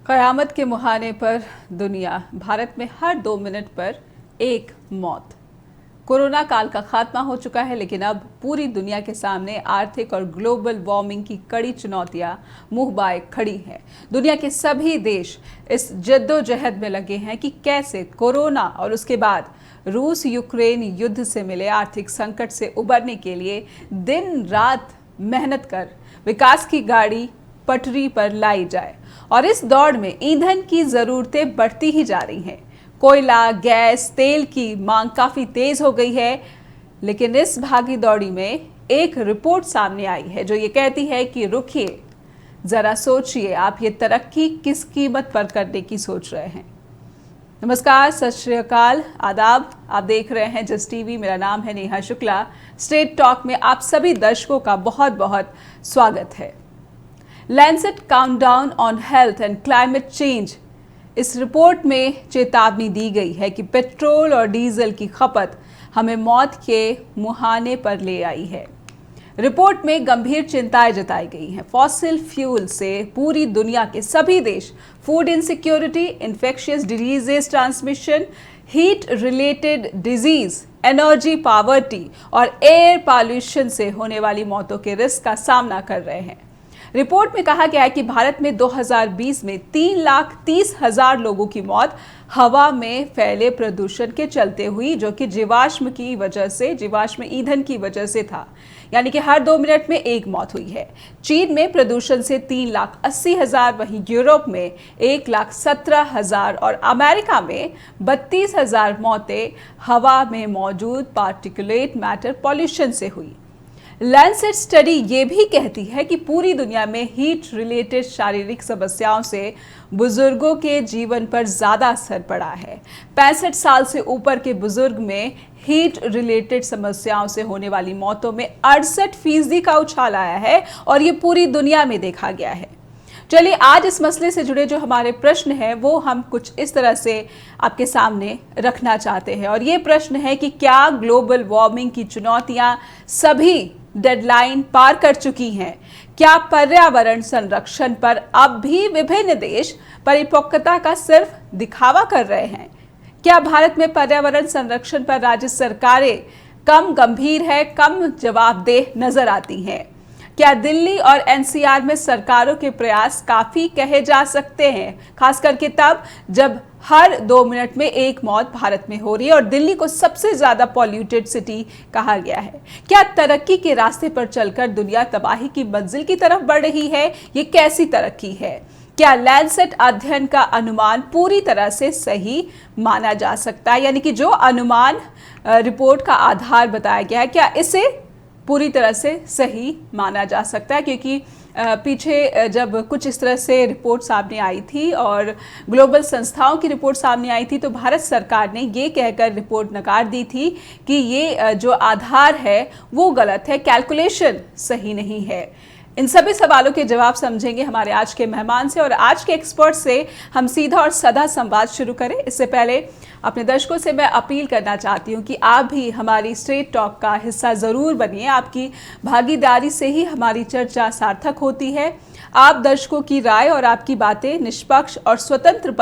क़यामत के मुहाने पर दुनिया, भारत में हर 2 मिनट पर एक मौत। कोरोना काल का खात्मा हो चुका है, लेकिन अब पूरी दुनिया के सामने आर्थिक और ग्लोबल वार्मिंग की कड़ी चुनौतियां मुंह बाए खड़ी हैं। दुनिया के सभी देश इस जद्दोजहद में लगे हैं कि कैसे कोरोना और उसके बाद रूस यूक्रेन युद्ध से मिले आर्थिक संकट से उबरने के लिए दिन रात मेहनत कर विकास की गाड़ी पटरी पर लाई जाए। और इस दौड़ में ईंधन की जरूरतें बढ़ती ही जा रही हैं। कोयला, गैस, तेल की मांग काफी तेज हो गई है, लेकिन इस भागी दौड़ी में एक रिपोर्ट सामने आई है जो ये कहती है कि रुकिए, जरा सोचिए, आप ये तरक्की किस कीमत पर करने की सोच रहे हैं। नमस्कार, सत श्री अकाल, आदाब। आप देख रहे हैं जस्ट टीवी। मेरा नाम है नेहा शुक्ला। स्ट्रेट टॉक में आप सभी दर्शकों का बहुत बहुत स्वागत है। Lancet countdown on health and climate change, इस रिपोर्ट में चेतावनी दी गई है कि पेट्रोल और डीजल की खपत हमें मौत के मुहाने पर ले आई है। रिपोर्ट में गंभीर चिंताएं जताई गई हैं। फॉसिल फ्यूल से पूरी दुनिया के सभी देश food insecurity, infectious diseases transmission, heat related disease, energy poverty और एयर पॉल्यूशन से होने वाली मौतों के रिस्क का सामना कर रहे हैं। रिपोर्ट में कहा गया है कि भारत में 2020 में 3,30,000 लोगों की मौत हवा में फैले प्रदूषण के चलते हुई, जो कि जीवाश्म ईंधन की वजह से था। यानी कि हर 2 मिनट में एक मौत हुई है। चीन में प्रदूषण से 3,80,000, वहीं यूरोप में 1,17,000 और अमेरिका में 32,000 मौतें हवा में मौजूद पार्टिकुलेट मैटर पॉल्यूशन से हुई। लैंसेट स्टडी ये भी कहती है कि पूरी दुनिया में हीट रिलेटेड शारीरिक समस्याओं से बुजुर्गों के जीवन पर ज़्यादा असर पड़ा है। 65 साल से ऊपर के बुजुर्ग में हीट रिलेटेड समस्याओं से होने वाली मौतों में 68% का उछाल आया है और ये पूरी दुनिया में देखा गया है। चलिए, आज इस मसले से जुड़े जो हमारे प्रश्न हैं वो हम कुछ इस तरह से आपके सामने रखना चाहते हैं। और ये प्रश्न है कि क्या ग्लोबल वार्मिंग की चुनौतियां सभी डेडलाइन पार कर चुकी हैं? क्या पर्यावरण संरक्षण पर अब भी विभिन्न देश परिपक्वता का सिर्फ दिखावा कर रहे हैं? क्या भारत में पर्यावरण संरक्षण पर राज्य सरकारें कम गंभीर है, कम जवाबदेह नजर आती हैं? क्या दिल्ली और एनसीआर में सरकारों के प्रयास काफी कहे जा सकते हैं, खास करके तब जब हर 2 मिनट में एक मौत भारत में हो रही है और दिल्ली को सबसे ज्यादा पॉल्यूटेड सिटी कहा गया है? क्या तरक्की के रास्ते पर चलकर दुनिया तबाही की मंजिल की तरफ बढ़ रही है? ये कैसी तरक्की है? क्या लैंसेट अध्ययन का अनुमान पूरी तरह से सही माना जा सकता है? यानी कि जो अनुमान रिपोर्ट का आधार बताया गया है, क्या इसे पूरी तरह से सही माना जा सकता है? क्योंकि पीछे जब कुछ इस तरह से रिपोर्ट सामने आई थी और ग्लोबल संस्थाओं की रिपोर्ट सामने आई थी, तो भारत सरकार ने ये कहकर रिपोर्ट नकार दी थी कि ये जो आधार है वो गलत है, कैलकुलेशन सही नहीं है। इन सभी सवालों के जवाब समझेंगे हमारे आज के मेहमान से, और आज के एक्सपर्ट से हम सीधा और साधा संवाद शुरू करें। इससे पहले अपने दर्शकों से मैं अपील करना चाहती हूं कि आप भी हमारी स्ट्रेट टॉक का हिस्सा ज़रूर बनिए। आपकी भागीदारी से ही हमारी चर्चा सार्थक होती है। आप दर्शकों की राय और आपकी बातें निष्पक्ष और स्वतंत्र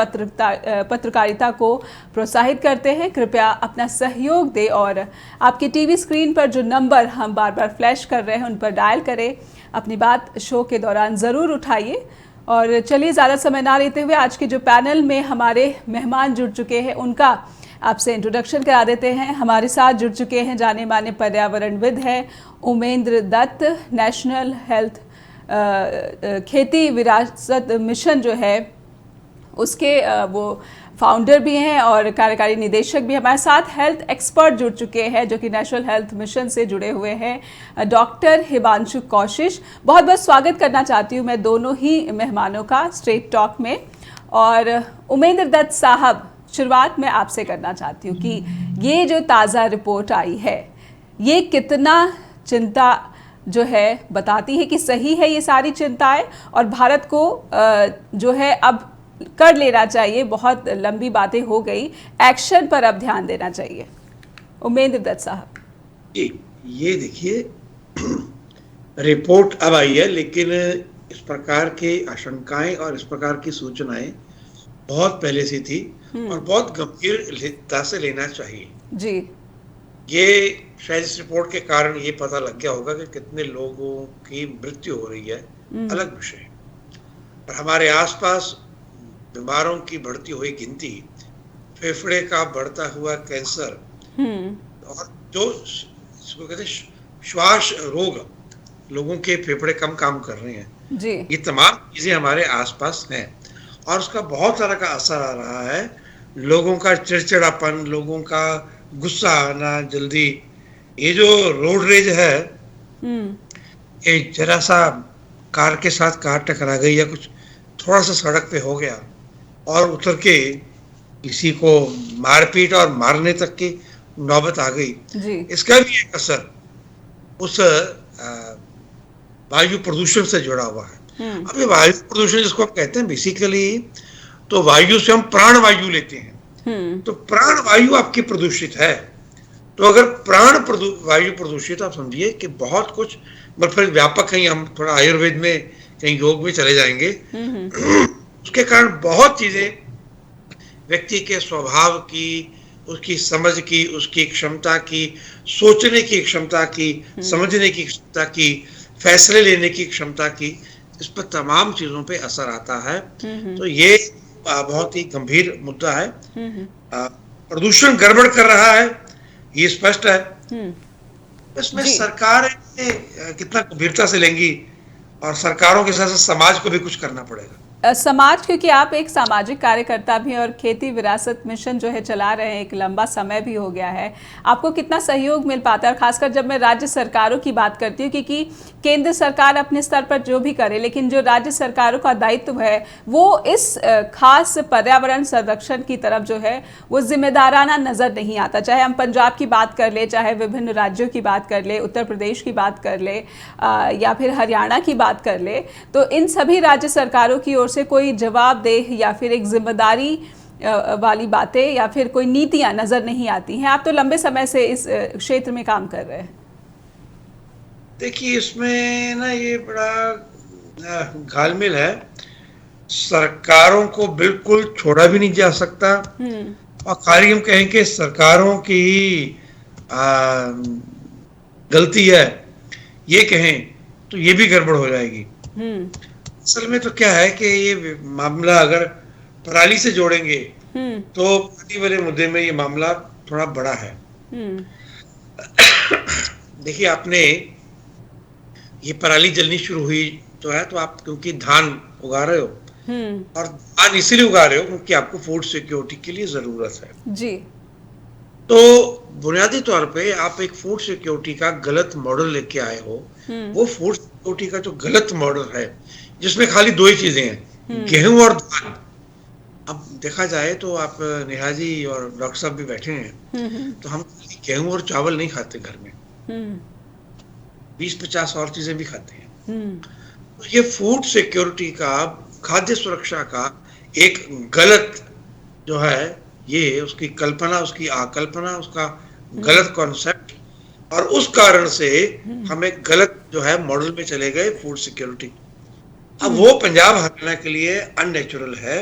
पत्रकारिता को प्रोत्साहित करते हैं। कृपया अपना सहयोग दें और आपकी टीवी स्क्रीन पर जो नंबर हम बार बार फ्लैश कर रहे हैं उन पर डायल करें। अपनी बात शो के दौरान ज़रूर उठाइए। और चलिए, ज़्यादा समय ना लेते हुए आज के जो पैनल में हमारे मेहमान जुड़ चुके हैं उनका आपसे इंट्रोडक्शन करा देते हैं। हमारे साथ जुड़ चुके हैं जाने माने पर्यावरणविद हैं उमेंद्र दत्त, नेशनल हेल्थ खेती विरासत मिशन जो है उसके वो फाउंडर भी हैं और कार्यकारी निदेशक भी। हमारे साथ हेल्थ एक्सपर्ट जुड़ चुके हैं जो कि नेशनल हेल्थ मिशन से जुड़े हुए हैं, डॉक्टर हिमांशु कौशिश। बहुत बहुत स्वागत करना चाहती हूँ मैं दोनों ही मेहमानों का स्ट्रेट टॉक में। और उमेंद्र दत्त साहब, शुरुआत में आपसे करना चाहती हूँ कि ये जो ताज़ा रिपोर्ट आई है ये कितना चिंता जो है बताती है कि सही है ये सारी चिंताएं, और भारत को जो है अब कर लेना चाहिए, बहुत लंबी बातें हो गई, एक्शन पर अब ध्यान देना चाहिए? उमेंद्र दत्त साहब जी, ये देखिए रिपोर्ट अब आई है, लेकिन इस प्रकार की आशंकाएं और इस प्रकार की सूचनाएं बहुत पहले से थी और बहुत गंभीरता से लेना चाहिए। जी। ये शायद इस रिपोर्ट के कारण ये पता लग गया होगा कि कितने लोगों की मृत्यु हो रही है, अलग विषय है। और हमारे आसपास बीमारों की बढ़ती हुई गिनती, फेफड़े का बढ़ता हुआ कैंसर और जो इसको कहते हैं श्वास रोग, लोगों के फेफड़े कम काम कर रहे हैं, जी। ये तमाम चीजें हमारे आसपास हैं और उसका बहुत तरह का असर आ रहा है। लोगों का चिड़चिड़ापन, लोगों का गुस्सा आना जल्दी, ये जो रोड रेज है, ये जरा सा कार के साथ कार टकरा गई या कुछ थोड़ा सा सड़क पे हो गया और उतर के किसी को मारपीट और मारने तक की नौबत आ गई, जी। इसका भी एक असर उस वायु प्रदूषण से जुड़ा हुआ है। अब ये वायु प्रदूषण जिसको आप कहते हैं बेसिकली, तो वायु से हम प्राण वायु लेते हैं, तो प्राण वायु आपकी प्रदूषित है। तो अगर वायु प्रदूषित, आप समझिए कि बहुत कुछ, मतलब फिर व्यापक, कहीं हम थोड़ा आयुर्वेद में, कहीं योग में चले जाएंगे। उसके कारण बहुत चीजें व्यक्ति के स्वभाव की, उसकी समझ की, उसकी क्षमता की, सोचने की क्षमता की, समझने की क्षमता की, फैसले लेने की क्षमता की, इस पर तमाम चीजों पे असर आता है। तो ये बहुत ही गंभीर मुद्दा है। प्रदूषण गड़बड़ कर रहा है, ये स्पष्ट है। इसमें सरकार कितना गंभीरता से लेंगी, और सरकारों के साथ साथ समाज को भी कुछ करना पड़ेगा। समाज, क्योंकि आप एक सामाजिक कार्यकर्ता भी हैं और खेती विरासत मिशन जो है चला रहे हैं, एक लंबा समय भी हो गया है, आपको कितना सहयोग मिल पाता है? और खासकर जब मैं राज्य सरकारों की बात करती हूँ, क्योंकि केंद्र सरकार अपने स्तर पर जो भी करे, लेकिन जो राज्य सरकारों का दायित्व है वो इस खास पर्यावरण संरक्षण की तरफ जो है वो जिम्मेदाराना नजर नहीं आता। चाहे हम पंजाब की बात कर ले, चाहे विभिन्न राज्यों की बात कर ले, उत्तर प्रदेश की बात कर ले, या फिर हरियाणा की बात कर ले, तो इन सभी राज्य सरकारों की ओर से कोई जवाबदेह या फिर एक जिम्मेदारी वाली बातें या फिर कोई नीतियां नजर नहीं आती हैं। आप तो लंबे समय से इस क्षेत्र में काम कर रहे हैं। देखिए, इसमें ना ये बड़ा घालमेल है। सरकारों को बिल्कुल छोड़ा भी नहीं जा सकता, और खाली हम कहें कि सरकारों की गलती है ये कहें, तो ये भी गड़बड़ हो जाएगी। असल में तो क्या है कि ये मामला अगर पराली से जोड़ेंगे तो पराली वाले मुद्दे में ये मामला थोड़ा बड़ा है। देखिए, आपने ये पराली जलनी शुरू हुई तो है, तो आप क्योंकि धान उगा रहे हो, और धान इसीलिए उगा रहे हो क्योंकि आपको फूड सिक्योरिटी के लिए जरूरत है जी। तो बुनियादी तौर पे आप एक फूड सिक्योरिटी का गलत मॉडल लेके आए हो। वो फूड सिक्योरिटी का जो गलत मॉडल है, जिसमें खाली दो ही चीजें हैं, गेहूं और धान। अब देखा जाए तो आप नेहा जी और डॉक्टर साहब भी बैठे हैं, तो हम गेहूं और चावल नहीं खाते घर में, 20-50 और चीजें भी खाते हैं। तो ये फूड सिक्योरिटी का, खाद्य सुरक्षा का एक गलत जो है, ये उसकी कल्पना, उसकी आकल्पना, उसका गलत कॉन्सेप्ट, और उस कारण से हम एक गलत जो है मॉडल में चले गए फूड सिक्योरिटी। अब वो पंजाब हरियाणा के लिए अननेचुरल है,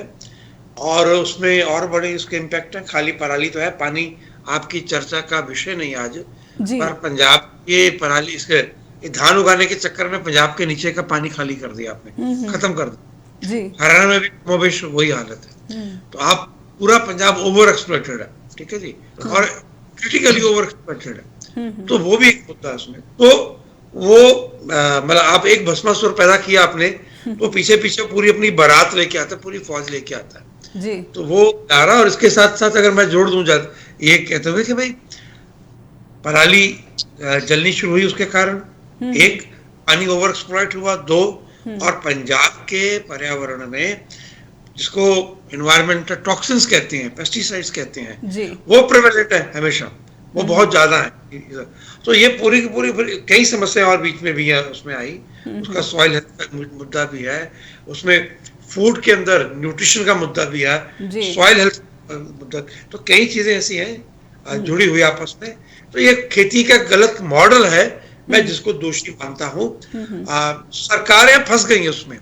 और उसमें और बड़े इसके इम्पैक्ट है। खाली पराली तो है, पानी आपकी चर्चा का विषय नहीं आज, पर पंजाब ये पराली, इसके धान उगाने के चक्कर में पंजाब के नीचे का पानी खाली कर दिया आपने, खत्म कर दिया। हरियाणा में भी मोबेश वही हालत है। तो आप पूरा पंजाब ओवर एक्सप्लॉइटेड है, ठीक है जी, और क्रिटिकली ओवर एक्सप्लॉइटेड है। तो वो भी एक मुद्दा है उसमें। तो वो मतलब आप एक भस्मासुर पैदा किया आपने, तो पीछे पीछे पूरी अपनी बारात लेके आता है, पूरी फौज लेके आता है जी। तो वो आ रहा। और इसके साथ साथ अगर मैं जोड़ दूं, ये कहते हुए कि भाई पराली जलनी शुरू हुई उसके कारण, एक पानी ओवर एक्सप्लॉइट हुआ, दो और पंजाब के पर्यावरण में जिसको एनवायरमेंटल टॉक्सिन्स कहते हैं, पेस्टिसाइड्स कहते हैं जी, वो प्रेवलेंट है हमेशा, वो बहुत ज्यादा है। तो ये पूरी की पूरी कई समस्याएं और बीच में भी है उसमें आई। उसका सॉइल हेल्थ का मुद्दा भी है, उसमें फूड के अंदर न्यूट्रिशन का मुद्दा भी है, सॉइल हेल्थ मुद्दा। तो कई चीजें ऐसी हैं जुड़ी हुई आपस में। तो ये खेती का गलत मॉडल है मैं जिसको दोषी मानता हूं, सरकारें फंस गई हैं उसमें।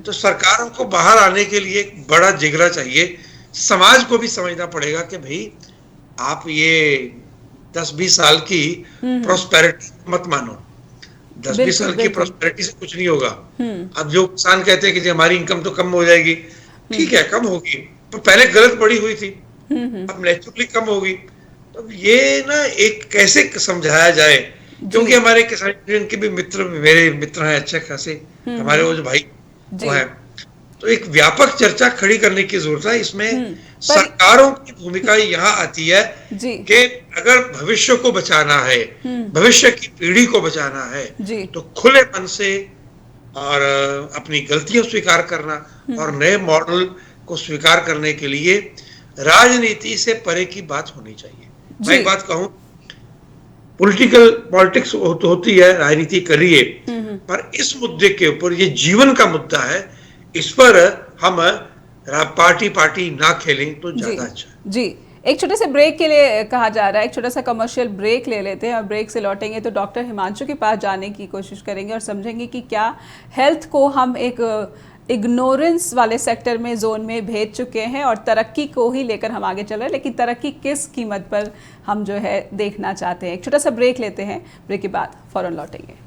तो सरकारों को बाहर आने के लिए एक बड़ा जिगरा चाहिए। समाज को भी समझना पड़ेगा कि भाई आप ये 10-20 साल की प्रोस्पेरिटी मत मानो। 10-20 साल की प्रोस्पेरिटी से कुछ नहीं होगा। अब जो किसान कहते हैं कि हमारी इनकम तो कम हो जाएगी, ठीक है कम होगी, पर पहले गलत बढ़ी हुई थी, अब नेचुरली कम होगी। तो ये ना एक कैसे समझाया जाए, क्योंकि हमारे किसान यूनियन के भी मित्र, मेरे मित्र हैं अच्छे खासे, हमारे वो जो भाई वो है, तो एक व्यापक चर्चा खड़ी करने की जरूरत है। इसमें सरकारों की भूमिका यहाँ आती है कि अगर भविष्य को बचाना है, भविष्य की पीढ़ी को बचाना है, तो खुले मन से और अपनी गलतियां स्वीकार करना और नए मॉडल को स्वीकार करने के लिए राजनीति से परे की बात होनी चाहिए। मैं एक बात कहूं, पॉलिटिक्स होती है, राजनीति करिए, पर इस मुद्दे के ऊपर, ये जीवन का मुद्दा है, इस पर हम पार्टी ना खेलें तो ज्यादा अच्छा। जी, एक छोटे से ब्रेक के लिए कहा जा रहा है, एक छोटा सा कमर्शियल ब्रेक ले लेते हैं और ब्रेक से लौटेंगे तो डॉक्टर हिमांशु के पास जाने की कोशिश करेंगे और समझेंगे कि क्या हेल्थ को हम एक इग्नोरेंस वाले सेक्टर में, जोन में भेज चुके हैं और तरक्की को ही लेकर हम आगे चल रहे हैं, लेकिन तरक्की किस कीमत पर हम जो है देखना चाहते हैं। एक छोटा सा ब्रेक लेते हैं, ब्रेक के बाद फौरन लौटेंगे।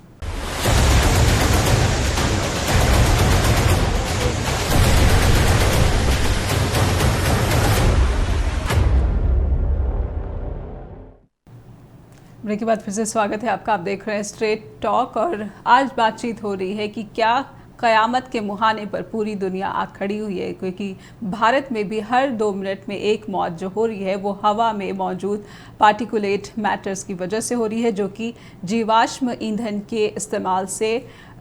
ब्रेक के बाद फिर से स्वागत है आपका। आप देख रहे हैं स्ट्रेट टॉक और आज बातचीत हो रही है कि क्या क़यामत के मुहाने पर पूरी दुनिया आ खड़ी हुई है, क्योंकि भारत में भी हर 2 मिनट में एक मौत जो हो रही है वो हवा में मौजूद पार्टिकुलेट मैटर्स की वजह से हो रही है, जो कि जीवाश्म ईंधन के इस्तेमाल से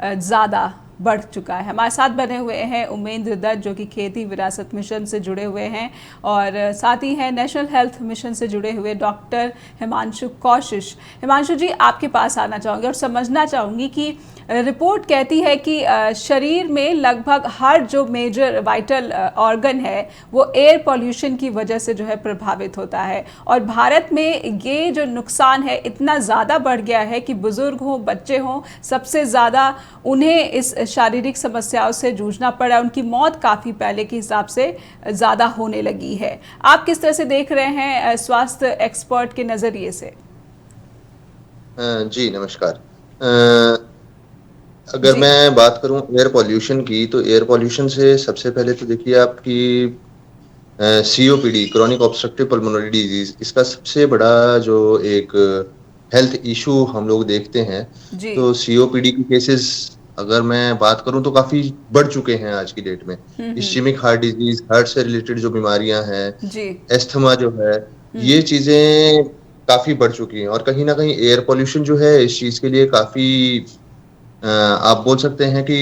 ज़्यादा बढ़ चुका है। हमारे साथ बने हुए हैं उमेंद्र दत्त, जो कि खेती विरासत मिशन से जुड़े हुए हैं, और साथ ही हैं नेशनल हेल्थ मिशन से जुड़े हुए डॉक्टर हिमांशु कौशिश। हिमांशु जी, आपके पास आना चाहूँगी और समझना चाहूँगी कि रिपोर्ट कहती है कि शरीर में लगभग हर जो मेजर वाइटल ऑर्गन है वो एयर पॉल्यूशन की वजह से जो है प्रभावित होता है, और भारत में ये जो नुकसान है इतना ज़्यादा बढ़ गया है कि बुज़ुर्ग हों, बच्चे हों, सबसे ज़्यादा उन्हें इस शारीरिक समस्याओं से जूझना पड़ा। उनकी मौत काफ़ी पहले के हिसाब से ज़्यादा होने लगी है। आप किस तरह से देख रहे हैं स्वास्थ्य एक्सपर्ट के नज़रिए से? जी नमस्कार। अगर मैं बात करूं एयर पॉल्यूशन की, तो एयर पॉल्यूशन से सबसे पहले तो देखिए आपकी COPD, chronic obstructive pulmonary disease, इसका सबसे बड़ा जो एक हेल्थ इशू हम लोग देखते हैं। तो COPD की केसेस अगर मैं बात करूं तो काफी बढ़ चुके हैं आज की डेट में। इस्चेमिक हार्ट डिजीज, हार्ट से रिलेटेड जो बीमारियां हैं, एस्थमा जो है, ये चीजें काफी बढ़ चुकी हैं। और कहीं ना कहीं एयर पॉल्यूशन जो है इस चीज के लिए काफी आप बोल सकते हैं कि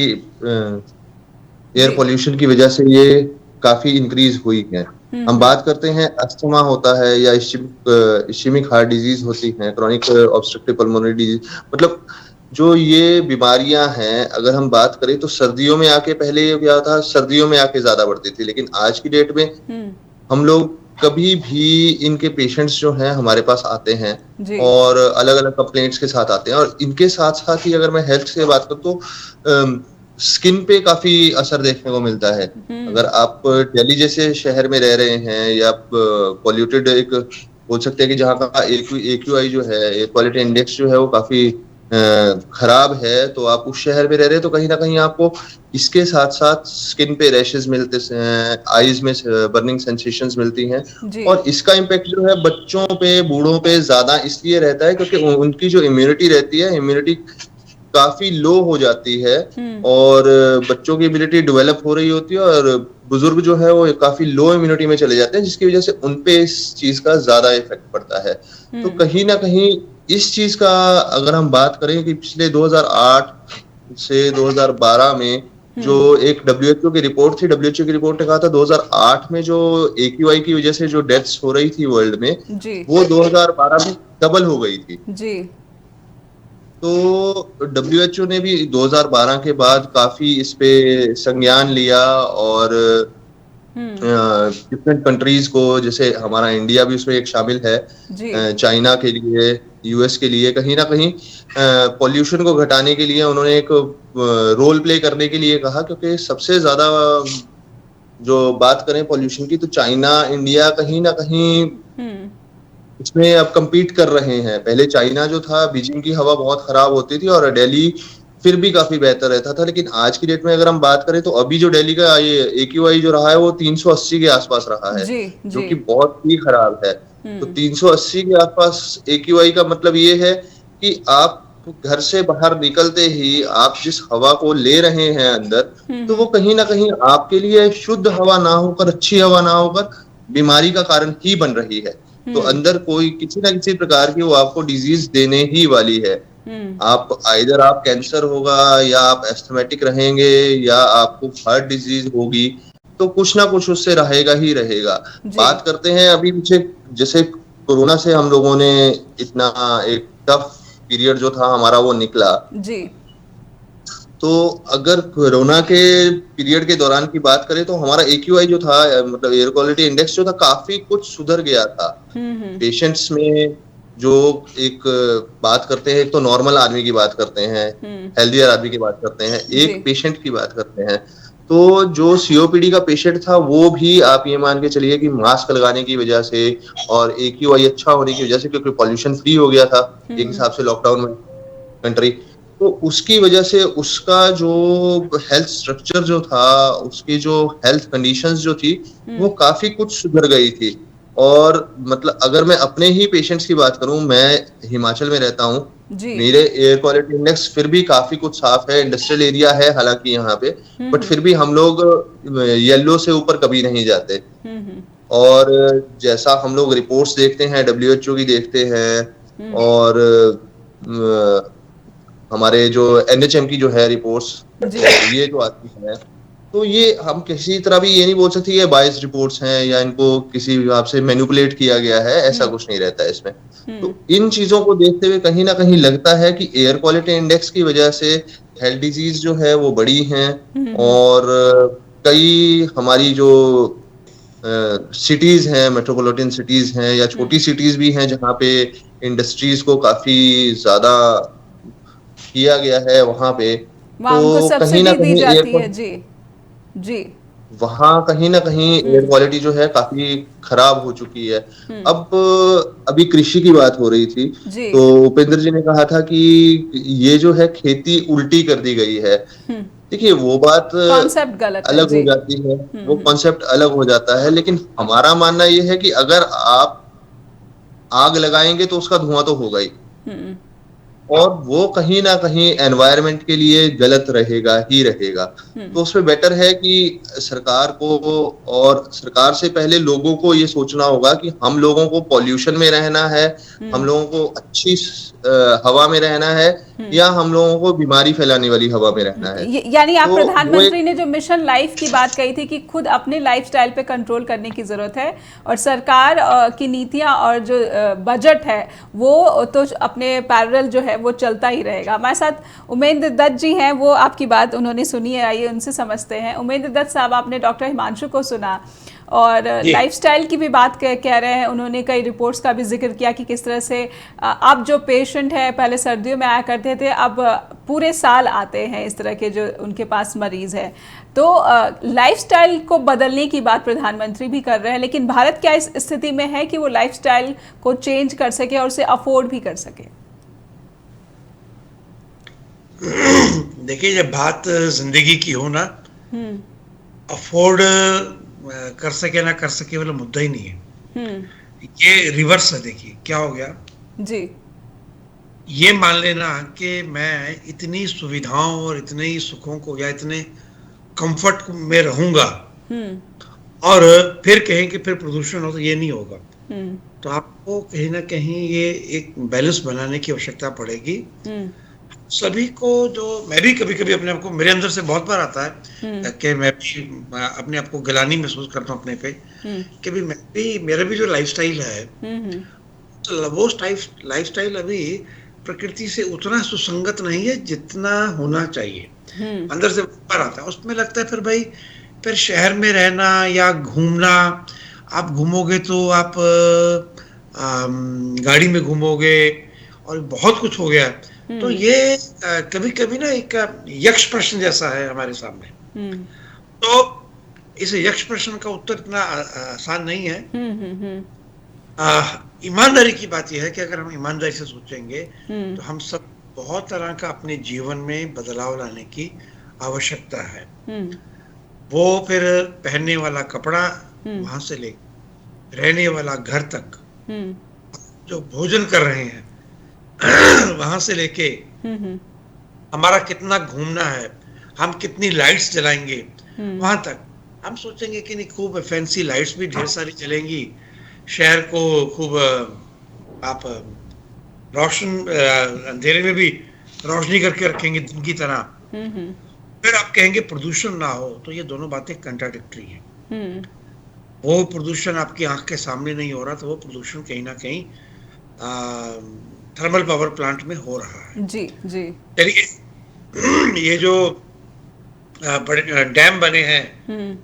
एयर पॉल्यूशन की वजह से ये काफी इंक्रीज हुई है। हम बात करते हैं अस्थमा होता है या इस्चेमिक हार्ट डिजीज होती है, क्रॉनिक ऑब्स्ट्रक्टिव पल्मोनरी डिजीज, मतलब जो ये बीमारियां हैं, अगर हम बात करें तो सर्दियों में आके, पहले ये क्या था, सर्दियों में आके ज्यादा बढ़ती थी, लेकिन आज की डेट में हम लोग कभी भी इनके पेशेंट्स जो हैं हमारे पास आते हैं और अलग अलग कंप्लेंट्स के साथ आते हैं। और इनके साथ साथ ही अगर मैं हेल्थ से बात करूं तो स्किन पे काफी असर देखने को मिलता है। अगर आप दिल्ली जैसे शहर में रह रहे हैं या पॉल्यूटेड एक बोल सकते हैं कि जहाँ का AQI जो है, एयर क्वालिटी इंडेक्स जो है वो काफी खराब है, तो आप उस शहर में रह रहे हैं तो कहीं ना कहीं आपको इसके साथ साथ स्किन पे रैशेस मिलते हैं, आईज में बर्निंग सेंसेशंस मिलती हैं। और इसका इम्पैक्ट जो है बच्चों पे, बूढ़ों पे ज्यादा इसलिए रहता है क्योंकि उनकी जो इम्यूनिटी रहती है, इम्यूनिटी काफी लो हो जाती है और बच्चों की इम्यूनिटी डेवलप हो रही होती है और बुजुर्ग जो है वो काफी लो इम्यूनिटी में चले जाते हैं, जिसकी वजह से उनपे इस चीज का ज्यादा इफेक्ट पड़ता है। तो कहीं ना कहीं इस चीज का अगर हम बात करें कि पिछले 2008 से 2012 में जो एक WHO की रिपोर्ट थी, WHO की रिपोर्ट ने कहा था 2008 में जो AQI की वजह से जो डेथ्स हो रही थी वर्ल्ड में, वो 2012 में डबल हो गई थी। तो WHO ने भी 2012 के बाद काफी इस पे संज्ञान लिया और डिफरेंट कंट्रीज को, जैसे हमारा इंडिया भी उसमें एक शामिल है, चाइना के लिए यूएस के लिए कहीं ना कहीं पॉल्यूशन को घटाने के लिए उन्होंने एक रोल प्ले करने के लिए कहा, क्योंकि सबसे ज्यादा जो बात करें पॉल्यूशन की तो चाइना इंडिया कहीं ना कहीं इसमें अब compete कर रहे हैं। पहले चाइना जो था, बीजिंग की हवा बहुत खराब होती थी और दिल्ली फिर भी काफी बेहतर रहता था, लेकिन आज की डेट में अगर हम बात करें तो अभी जो दिल्ली का ये AQI जो रहा है वो 380 के आसपास रहा है, जी जो जी कि बहुत ही खराब है। तो 380 के आसपास AQI का मतलब ये है कि आप घर से बाहर निकलते ही आप जिस हवा को ले रहे हैं अंदर, तो वो कहीं ना कहीं आपके लिए शुद्ध हवा ना होकर, अच्छी हवा ना होकर बीमारी का कारण ही बन रही है। तो अंदर कोई किसी ना किसी प्रकार की वो आपको डिजीज देने ही वाली है। आप कैंसर होगा, या आप एस्थमेटिक रहेंगे, या आपको हार्ट डिजीज होगी, तो कुछ ना कुछ उससे रहेगा ही रहेगा। जी बात करते हैं अभी पीछे, जैसे कोरोना से हम लोगों ने इतना एक टफ पीरियड जो था हमारा वो निकला, जी तो अगर कोरोना के पीरियड के दौरान की बात करें तो हमारा AQI जो था, मतलब एयर क्वालिटी इंडेक्स जो था, काफी कुछ सुधर गया था। पेशेंट्स में जो एक बात करते हैं, एक तो नॉर्मल आदमी की बात करते हैं, हेल्दियर आदमी की बात करते हैं, जी एक पेशेंट की बात करते हैं। तो जो COPD का पेशेंट था वो भी आप ये मान के चलिए कि मास्क लगाने की वजह से और AQI अच्छा होने की वजह से, क्योंकि पॉल्यूशन फ्री हो गया था एक हिसाब से लॉकडाउन में कंट्री, तो उसकी वजह से उसका जो हेल्थ स्ट्रक्चर जो था, उसकी जो हेल्थ कंडीशंस जो थी, वो काफी कुछ सुधर गई थी। और मतलब अगर मैं अपने ही पेशेंट्स की बात करूं, मैं हिमाचल में रहता हूं, जी मेरे एयर क्वालिटी इंडेक्स फिर भी काफी कुछ साफ है। इंडस्ट्रियल एरिया है हालांकि यहाँ पे, बट फिर भी हम लोग येलो से ऊपर कभी नहीं जाते। और जैसा हम लोग रिपोर्ट्स देखते हैं, WHO की देखते हैं, और हमारे जो NHM की जो है रिपोर्ट्स, जी ये जो आती है, तो ये हम किसी तरह भी ये नहीं बोल सकते ये बायस रिपोर्ट्स हैं या इनको किसी हिसाब से मैनिपुलेट किया गया है, ऐसा कुछ नहीं रहता है इसमें। तो इन चीजों को देखते हुए कहीं ना कहीं लगता है कि एयर क्वालिटी इंडेक्स की वजह से हेल्थ डिजीज जो है वो बड़ी हैं, और कई हमारी जो सिटीज हैं, मेट्रोपॉलिटन सिटीज हैं या छोटी सिटीज भी हैं, जहाँ पे इंडस्ट्रीज को काफी ज्यादा किया गया है वहां पे, वहाँ उनको तो कहीं ना सब्सिडी दी कहीं जाती है। जी जी वहां कहीं ना कहीं एयर क्वालिटी जो है काफी खराब हो चुकी है। अब अभी कृषि की बात हो रही थी, जी तो उपेंद्र जी ने कहा था कि ये जो है खेती उल्टी कर दी गई है। देखिए वो बात कॉन्सेप्ट गलत है। अलग हो जी जाती है, वो कॉन्सेप्ट अलग हो जाता है, लेकिन हमारा मानना ये है कि अगर आप आग लगाएंगे तो उसका धुआं तो होगा ही, और वो कहीं ना कहीं एनवायरनमेंट के लिए गलत रहेगा ही रहेगा। तो उसमें बेटर है कि सरकार को, और सरकार से पहले लोगों को ये सोचना होगा कि हम लोगों को पॉल्यूशन में रहना है, हम लोगों को अच्छी हवा में रहना है, या हम लोगों को बीमारी फैलाने वाली हवा में रहना है। यानी आप तो वो प्रधानमंत्री एक ने जो मिशन लाइफ की बात कही थी कि खुद अपने लाइफस्टाइल पे कंट्रोल करने की ज़रूरत है, और सरकार की नीतियां और जो बजट है वो तो अपने पैरेलल जो है वो चलता ही रहेगा। हमारे साथ उमेंद्र दत्त जी हैं, वो आपकी बात उन्होंने सुनी है, आइए उनसे समझते हैं। उमेंद्र दत्त साहब, आपने डॉक्टर हिमांशु को सुना और लाइफस्टाइल की भी बात कह रहे हैं। उन्होंने कई रिपोर्ट्स का भी जिक्र किया कि किस तरह से अब जो पेशेंट है, पहले सर्दियों में आया करते थे, अब पूरे साल आते हैं इस तरह के जो उनके पास मरीज है। तो लाइफस्टाइल को बदलने की बात प्रधानमंत्री भी कर रहे हैं, लेकिन भारत क्या इस स्थिति में है कि वो लाइफस्टाइल को चेंज कर सके और उसे अफोर्ड भी कर सके? देखिए, जब बात जिंदगी की हो ना, अफोर्ड कर सके ना कर सके वाला मुद्दा ही नहीं है। ये रिवर्स है। देखिए क्या हो गया जी। ये मान लेना कि मैं इतनी सुविधाओं और इतने ही सुखों को या इतने कंफर्ट में रहूंगा, और फिर कहें कि फिर प्रदूषण हो, तो ये नहीं होगा। तो आपको कहीं ना कहीं ये एक बैलेंस बनाने की आवश्यकता पड़ेगी सभी को। जो मैं भी कभी कभी अपने आप को, मेरे अंदर से बहुत बार आता है कि मैं भी अपने आप को गिलानी महसूस करता हूँ अपने पे, कि भी मैं भी, मेरा भी जो लाइफस्टाइल है, तो वो लाइफस्टाइल अभी प्रकृति से उतना सुसंगत नहीं है जितना होना चाहिए। अंदर से बाहर आता है, उसमें लगता है फिर शहर में रहना या घूमना, आप घूमोगे तो आप गाड़ी में घूमोगे, और बहुत कुछ हो गया। तो ये कभी कभी ना एक यक्ष प्रश्न जैसा है हमारे सामने। तो इस यक्ष प्रश्न का उत्तर इतना आसान नहीं है। ईमानदारी की बात यह है कि अगर हम ईमानदारी से सोचेंगे तो हम सब बहुत तरह का अपने जीवन में बदलाव लाने की आवश्यकता है। वो फिर पहनने वाला कपड़ा वहां से ले रहने वाला घर तक, जो भोजन कर रहे हैं वहां से लेके हमारा कितना घूमना है, हम कितनी लाइट्स जलाएंगे वहां तक। हम सोचेंगे कि नहीं खूब फैंसी लाइट्स भी ढेर सारी जलेंगी, शहर को खूब आप रोशन अंधेरे में भी रोशनी करके रखेंगे दिन की तरह। फिर आप कहेंगे प्रदूषण ना हो, तो ये दोनों बातें कंट्राडिक्टरी हैं। वो प्रदूषण आपकी आंख के सामने नहीं हो रहा, तो वो प्रदूषण कहीं ना कहीं थर्मल पावर प्लांट में हो रहा है। जी जी। चलिए, ये जो बड़े डैम बने हैं,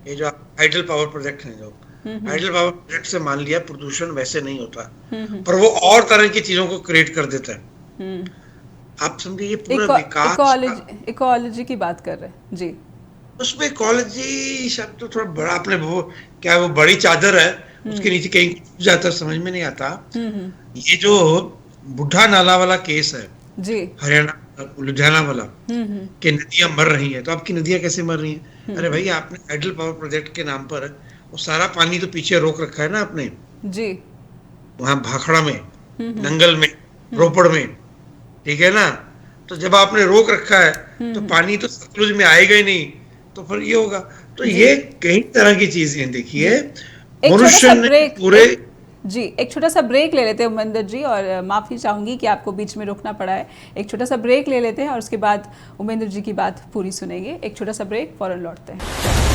ये जो हाइडल पावर प्रोजेक्ट हैं, जो हाइडल पावर प्रोजेक्ट से मान लिया प्रदूषण वैसे नहीं होता, पर वो और तरह की चीजों को क्रिएट कर देता है। आप समझिए ये पूरा विकास इकोलॉजी की बात कर रहे हैं जी। उसमें इकोलॉजी शब्द तो थोड़ा बड़ा, आपने वो क्या वो बड़ी चादर है, उसके नीचे कहीं जाता समझ में नहीं आता। ये जो बुढ़ा नाला वाला केस है जी, हरियाणा लुधियाना वाला, कि नदियां मर रही हैं, तो आपकी नदियां कैसे मर रही हैं? अरे भाई, आपने हाइडल पावर प्रोजेक्ट के नाम पर वो सारा पानी तो पीछे रोक रखा है ना आपने जी, वहां भाखड़ा में, नंगल में, रोपड़ में, ठीक है ना। तो जब आपने रोक रखा है तो पानी तो सतलुज में आएगा ही नहीं, तो फिर ये होगा। तो ये कई तरह की चीजें देखिए, मनुष्य ने पूरे जी। एक छोटा सा ब्रेक ले लेते हैं उमेंद्र जी, और माफ़ी चाहूंगी कि आपको बीच में रोकना पड़ा है। एक छोटा सा ब्रेक ले लेते हैं और उसके बाद उमेंद्र जी की बात पूरी सुनेंगे। एक छोटा सा ब्रेक, फौरन लौटते हैं।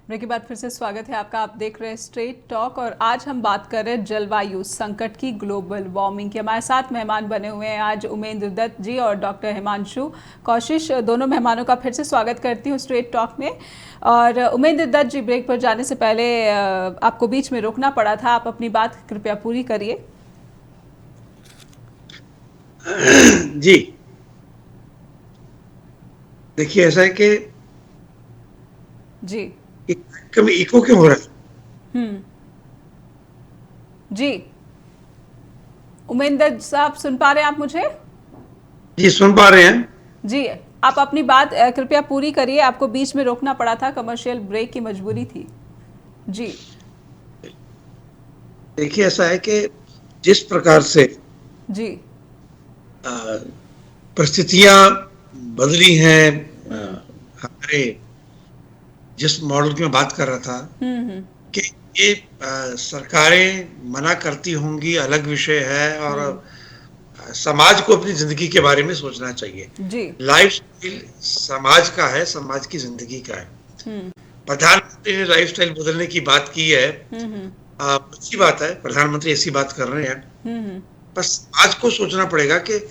ब्रेक के बाद फिर से स्वागत है आपका। आप देख रहे हैं स्ट्रेट टॉक, और आज हम बात कर रहे हैं जलवायु संकट की, ग्लोबल वार्मिंग की। हमारे साथ मेहमान बने हुए हैं आज उमेंद्र दत्त जी और डॉक्टर हिमांशु कौशिश। दोनों मेहमानों का फिर से स्वागत करती हूँ स्ट्रेट टॉक में। और उमेंद्र दत्त जी, ब्रेक पर जाने से पहले आपको बीच में रोकना पड़ा था, आप अपनी बात कृपया पूरी करिए। जी देखिए, ऐसा है कि जी कभी इको क्यों हो रहा है? जी, उमेंद्र साहब सुन पा रहे हैं आप मुझे? जी सुन पा रहे हैं जी, आप अपनी बात कृपया पूरी करिए। आपको बीच में रोकना पड़ा था, कमर्शियल ब्रेक की मजबूरी थी। जी देखिए, ऐसा है कि जिस प्रकार से जी परिस्थितियां बदली हैं, हमारे जिस मॉडल की मैं बात कर रहा था कि ये सरकारें मना करती होंगी अलग विषय है, और समाज को अपनी जिंदगी के बारे में सोचना चाहिए। लाइफस्टाइल समाज का है, समाज की जिंदगी का है। प्रधानमंत्री ने लाइफस्टाइल बदलने की बात की है, अच्छी बात है, प्रधानमंत्री ऐसी बात कर रहे हैं। पर समाज को सोचना पड़ेगा कि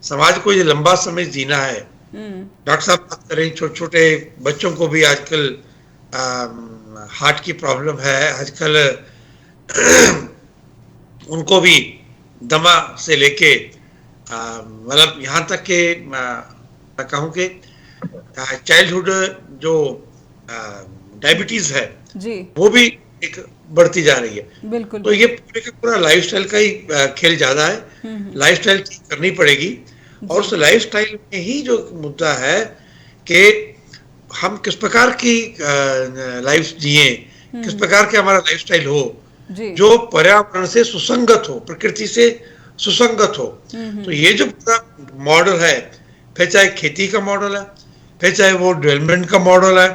समाज को ये लंबा समय जीना है। डॉक्टर साहब बात करें, छोटे छोटे बच्चों को भी आजकल हार्ट की प्रॉब्लम है, आजकल उनको भी दमा से लेके मतलब यहाँ तक के मैं कहूँ कि चाइल्डहुड जो डायबिटीज है जी, वो भी एक बढ़ती जा रही है। बिल्कुल। तो ये पूरे का पूरा लाइफस्टाइल का ही खेल ज्यादा है। लाइफस्टाइल करनी पड़ेगी, और उस लाइफस्टाइल में ही जो मुद्दा है कि हम किस प्रकार की लाइफ जिए, किस प्रकार के हमारा लाइफस्टाइल हो जो पर्यावरण से सुसंगत हो, प्रकृति से सुसंगत हो। तो ये जो पूरा मॉडल है, फिर चाहे खेती का मॉडल है, फिर चाहे वो डेवलपमेंट का मॉडल है,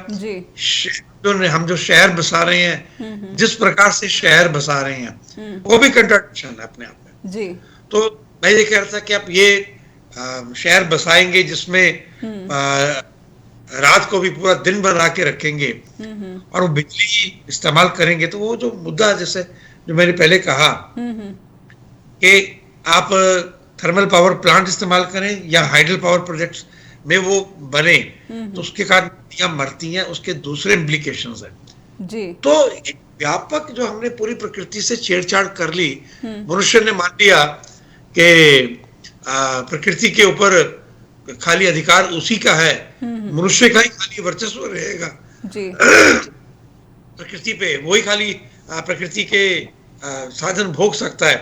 हम जो शहर बसा रहे हैं, जिस प्रकार से शहर बसा रहे हैं, वो भी कंट्राडिक्शन है अपने आप में जी। तो मैं ये कह रहा था कि आप ये शहर बसाएंगे जिसमें रात को भी पूरा दिन बना के रखेंगे और वो बिजली इस्तेमाल करेंगे, तो वो जो मुद्दा जैसे जो मैंने पहले कहा कि आप थर्मल पावर प्लांट इस्तेमाल करें या हाइडल पावर प्रोजेक्ट्स में वो बने तो उसके कारण नदियां मरती हैं, उसके दूसरे इम्प्लीकेशंस हैं। जी। तो एक व्यापक जो हमने पूरी प्रकृति से छेड़छाड़ कर ली, मनुष्य ने मान लिया कि प्रकृति के ऊपर खाली अधिकार उसी का है, मनुष्य का ही खाली वर्चस्व रहेगा जी। प्रकृति पे, वही खाली प्रकृति के साधन भोग सकता है,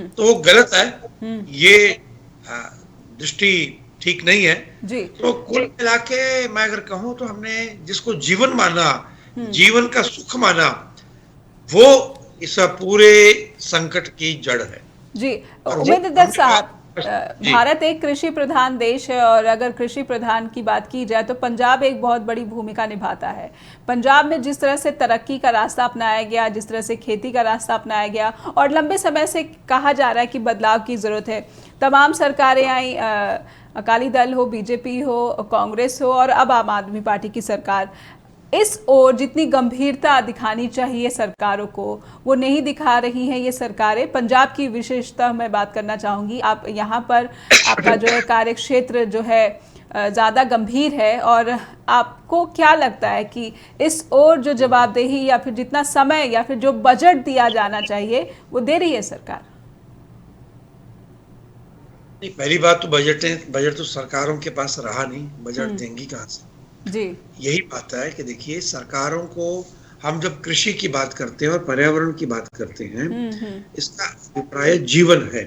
तो वो गलत है। ये दृष्टि ठीक नहीं है। जी। तो कुल मिला के मैं अगर कहूं तो हमने जिसको जीवन माना, जीवन का सुख माना, वो इस पूरे संकट की जड़ है। जी। उमेद दत्त साहब, भारत एक कृषि प्रधान देश है और अगर कृषि प्रधान की बात की जाए तो पंजाब एक बहुत बड़ी भूमिका निभाता है। पंजाब में जिस तरह से तरक्की का रास्ता अपनाया गया, जिस तरह से खेती का रास्ता अपनाया गया और लंबे समय से कहा जा रहा है कि बदलाव की ज़रूरत है, तमाम सरकारें आई, अकाली दल हो, बीजेपी हो, कांग्रेस हो और अब आम आदमी पार्टी की सरकार, इस ओर जितनी गंभीरता दिखानी चाहिए सरकारों को वो नहीं दिखा रही हैं ये सरकारें। पंजाब की विशेषता मैं बात करना चाहूँगी, आप यहाँ पर आपका जो है कार्य क्षेत्र जो है ज़्यादा गंभीर है और आपको क्या लगता है कि इस ओर जो जवाबदेही या फिर जितना समय या फिर जो बजट दिया जाना चाहिए वो दे रही है सरकार? पहली बात तो बजट तो सरकारों के पास रहा नहीं, बजट देंगी कहाँ से? जी। यही बात है कि देखिए, सरकारों को हम जब कृषि की बात करते हैं और पर्यावरण की बात करते हैं, इसका अभिप्राय जीवन है।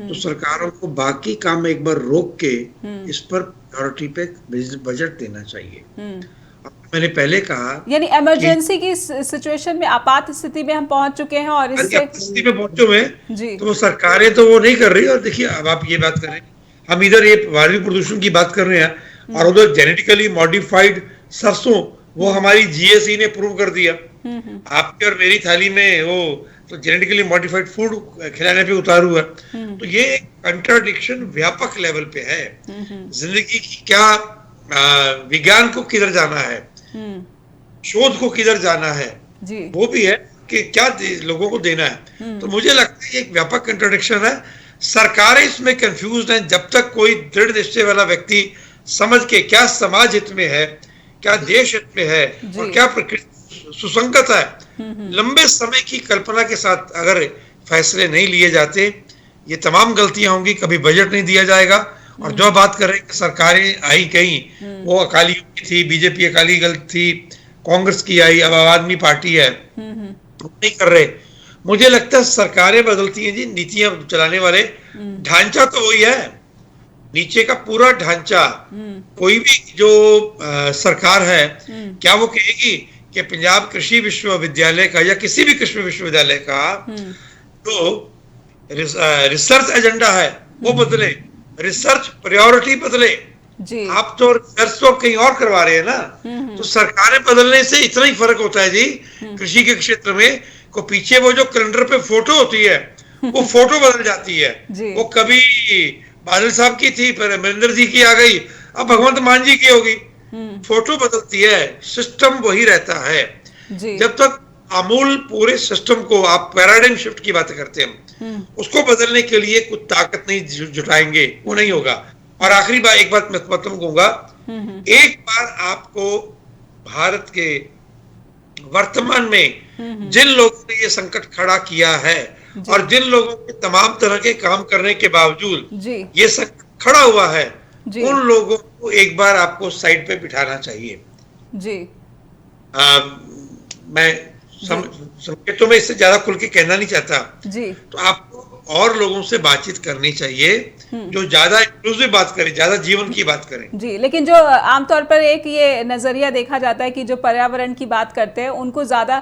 तो सरकारों को बाकी काम एक बार रोक के इस पर प्रायोरिटी पे बजट देना चाहिए। मैंने पहले कहा, यानी इमरजेंसी की सिचुएशन में, आपात स्थिति में हम पहुंच चुके हैं और इससे स्थिति में पहुंचे हुए हैं, तो वो सरकारें तो वो नहीं कर रही। और देखिए, अब आप ये बात कर रहे हैं, हम इधर ये वायु प्रदूषण की बात कर रहे हैं और उधर जेनेटिकली मॉडिफाइड सरसों, वो हमारी जीएसई ने प्रूव कर दिया। आपके और मेरी थाली में वो तो जेनेटिकली मॉडिफाइड फूड खिलाने पे उतारू है। तो ये कंट्राडिक्शन व्यापक लेवल पे है। जिंदगी की क्या, विज्ञान को किधर जाना है, शोध को किधर जाना है, वो भी है कि क्या लोगों को देना है। तो मुझे लगता है एक व्यापक कंट्राडिक्शन है। सरकारें इसमें कंफ्यूज हैं। जब तक कोई दृढ़ निश्चय वाला व्यक्ति समझ के क्या समाज हित में है, क्या देश हित में है और क्या प्रकृति सुसंगत है, लंबे समय की कल्पना के साथ अगर फैसले नहीं लिए जाते, ये तमाम गलतियां होंगी। कभी बजट नहीं दिया जाएगा। और जो बात कर रहे हैं कि सरकारें आई कहीं, वो अकाली की थी, बीजेपी अकाली दल थी, कांग्रेस की आई, अब आम आदमी पार्टी है, नहीं कर रहे। मुझे लगता है सरकारें बदलती हैं जी, नीतियां चलाने वाले, ढांचा तो वही है, नीचे का पूरा ढांचा। कोई भी जो सरकार है, क्या वो कहेगी कि पंजाब कृषि विश्वविद्यालय का या किसी भी कृषि विश्वविद्यालय का जो रिसर्च एजेंडा है वो बदले, रिसर्च प्रायोरिटी बदले? आप तो रिसर्च तो कहीं और करवा रहे हैं ना। तो सरकारें बदलने से इतना ही फर्क होता है जी कृषि के क्षेत्र में। को पीछे वो जो कैलेंडर पे फोटो होती है, वो फोटो बदल जाती है। वो कभी बादल साहब की थी, फिर अमरिंदर जी की आ गई, अब भगवंत मान जी की होगी। फोटो बदलती है, सिस्टम वही रहता है। जब तक आमूल पूरे सिस्टम को, आप पैराडाइम शिफ्ट की बात करते हैं, उसको बदलने के लिए कुछ ताकत नहीं जुटाएंगे, वो नहीं होगा। और आखिरी बात, एक बात मैं खत्म कहूंगा, एक बार आपको भारत के वर्तमान में जिन लोगों ने ये संकट खड़ा किया है और जिन लोगों के तमाम तरह के काम करने के बावजूद ये संकट खड़ा हुआ है, उन लोगों को एक बार आपको साइड पे बिठाना चाहिए। मैं संकेतों में इससे ज्यादा खुल के कहना नहीं चाहता। तो आपको और लोगों से बातचीत करनी चाहिए जो ज्यादा इंक्लूसिव बात करें, ज्यादा जीवन की बात करें। जी, लेकिन जो आमतौर पर एक ये नजरिया देखा जाता है कि जो पर्यावरण की बात करते हैं उनको ज्यादा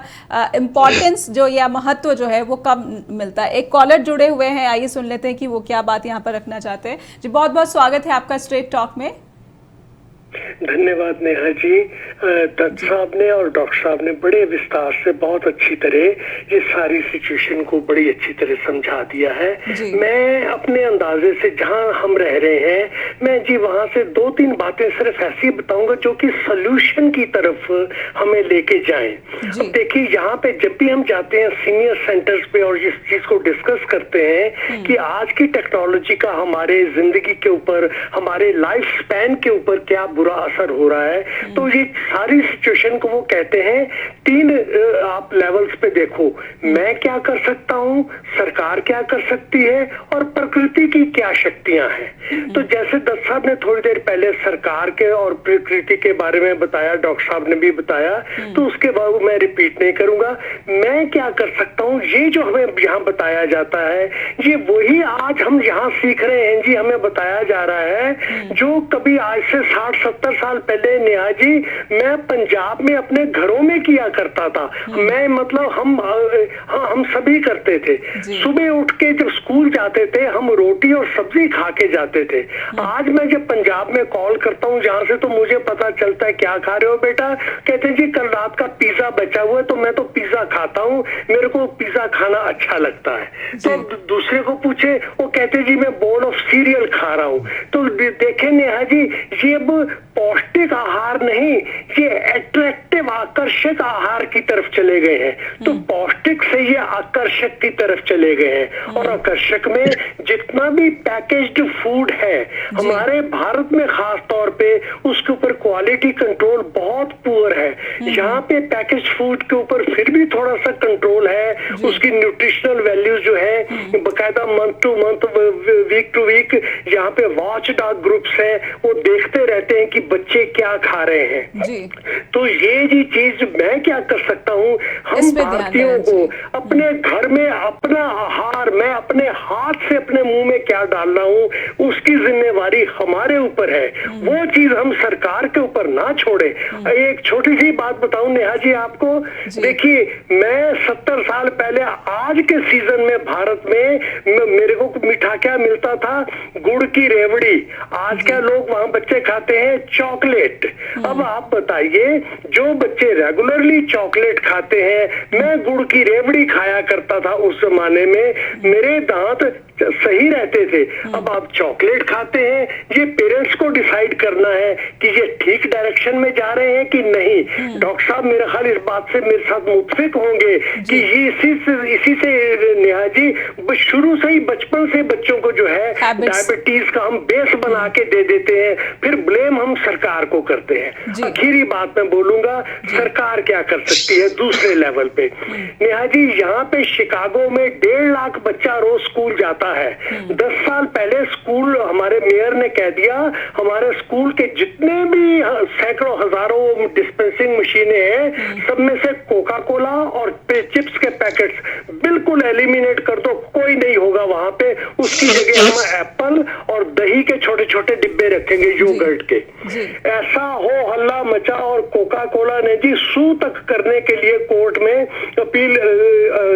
इम्पोर्टेंस जो या महत्व जो है वो कम मिलता है। एक कॉलर जुड़े हुए हैं, आइए सुन लेते हैं कि वो क्या बात यहाँ पर रखना चाहते हैं। जी, बहुत बहुत स्वागत है आपका स्ट्रेट टॉक में। धन्यवाद नेहा जी। दत्त साहब ने और डॉक्टर साहब ने बड़े विस्तार से, बहुत अच्छी तरह ये सारी सिचुएशन को बड़ी अच्छी तरह समझा दिया है। मैं अपने अंदाजे से, जहां हम रह रहे हैं मैं जी वहां से 2-3 बातें सिर्फ ऐसी बताऊंगा जो कि सोल्यूशन की तरफ हमें लेके जाएं। अब देखिए यहाँ पे जब भी हम जाते हैं सीनियर सेंटर्स पे और इस चीज को डिस्कस करते हैं कि आज की टेक्नोलॉजी का हमारे जिंदगी के ऊपर, हमारे लाइफ स्पैन के ऊपर क्या बुरा असर हो रहा है, तो ये सारी सिचुएशन को वो कहते हैं 3 आप लेवल्स पे देखो। मैं क्या कर सकता हूँ, सरकार क्या कर सकती है और प्रकृति की क्या शक्तियां हैं। तो जैसे दत्त साहब ने थोड़ी देर पहले सरकार के और प्रकृति के बारे में बताया, डॉक्टर साहब ने भी बताया, तो उसके बाद मैं रिपीट नहीं करूंगा। मैं क्या कर सकता हूँ, ये जो हमें यहाँ बताया जाता है ये वही आज हम यहाँ सीख रहे हैं जी, हमें बताया जा रहा है जो कभी आज से 60-70 साल पहले नेहा जी मैं पंजाब में अपने घरों में किया करता था। मैं मतलब हम सभी करते थे। सुबह उठ के जब स्कूल जाते थे हम रोटी और सब्जी खा के जाते थे। आज मैं जब पंजाब में कॉल करता हूँ जहाँ से, तो मुझे पता चलता है क्या खा रहे हो बेटा, कहते हैं जी कल रात का पिज्जा बचा हुआ है, तो मैं तो पिज्जा खाता हूँ, मेरे को पिज्जा खाना अच्छा लगता है। तो दूसरे को पूछे, वो कहते जी मैं बोल ऑफ सीरियल खा रहा हूँ। तो देखे नेहा जी, ये अब पौष्टिक आहार नहीं, ये अट्रैक्टिव आकर्षक आहार की तरफ चले गए हैं। तो पौष्टिक से ये आकर्षक की तरफ चले गए हैं। और आकर्षक में जितना भी पैकेज्ड फूड है हमारे भारत में खास तौर पे उसके ऊपर क्वालिटी कंट्रोल बहुत पुअर है। यहाँ पे पैकेज्ड फूड के ऊपर फिर भी थोड़ा सा कंट्रोल है, उसकी न्यूट्रिशनल वैल्यूज जो है बकायदा month to month, week to week यहाँ पे वॉच डॉग ग्रुप्स है, वो देखते रहते हैं कि बच्चे क्या खा रहे हैं जी। तो ये जी चीज मैं क्या कर सकता हूँ, हम भारतीयों को अपने घर में अपना आहार मैं अपने हाथ से अपने मुंह में क्या डाल रहा हूँ उसकी जिम्मेवारी हमारे ऊपर है। वो चीज हम सरकार के ऊपर ना छोड़े। एक छोटी सी बात बताऊं नेहा जी आपको, देखिए मैं 70 साल पहले आज के सीजन में भारत में मेरे को मीठा क्या मिलता था, गुड़ की रेवड़ी। आज क्या लोग वहां बच्चे खाते हैं चॉकलेट। अब आप बताइए, जो बच्चे रेगुलरली चॉकलेट खाते हैं, मैं गुड़ की रेवड़ी खाया करता था उस जमाने में, मेरे दांत सही रहते थे। अब आप चॉकलेट खाते हैं, ये पेरेंट्स को डिसाइड करना है कि ये ठीक डायरेक्शन में जा रहे हैं कि नहीं। डॉक्टर साहब मेरा ख्याल इस बात से मेरे साथ मुत्फिक होंगे कि ये इसी से नेहा जी शुरू से ही बचपन से बच्चों को जो है डायबिटीज का हम बेस बना के दे देते हैं, फिर ब्लेम हम सरकार को करते हैं। आखिरी बात मैं बोलूंगा, सरकार क्या कर सकती है दूसरे लेवल पे। नेहा जी यहाँ पे शिकागो में 1.5 लाख बच्चा रोज स्कूल जाता है। 10 साल पहले स्कूल हमारे मेयर ने कह दिया हमारे स्कूल के जितने भी सैकड़ों हजारों डिस्पेंसिंग मशीनें हैं सब में से कोका कोला और चिप्स के पैकेट्स बिल्कुल एलिमिनेट कर दो, कोई नहीं होगा वहां पे। उसकी जगह हम एप्पल और दही के छोटे छोटे डिब्बे रखेंगे योगर्ट के। ऐसा हो हल्ला मचा और कोका कोला ने जी सू तक करने के लिए कोर्ट में अपील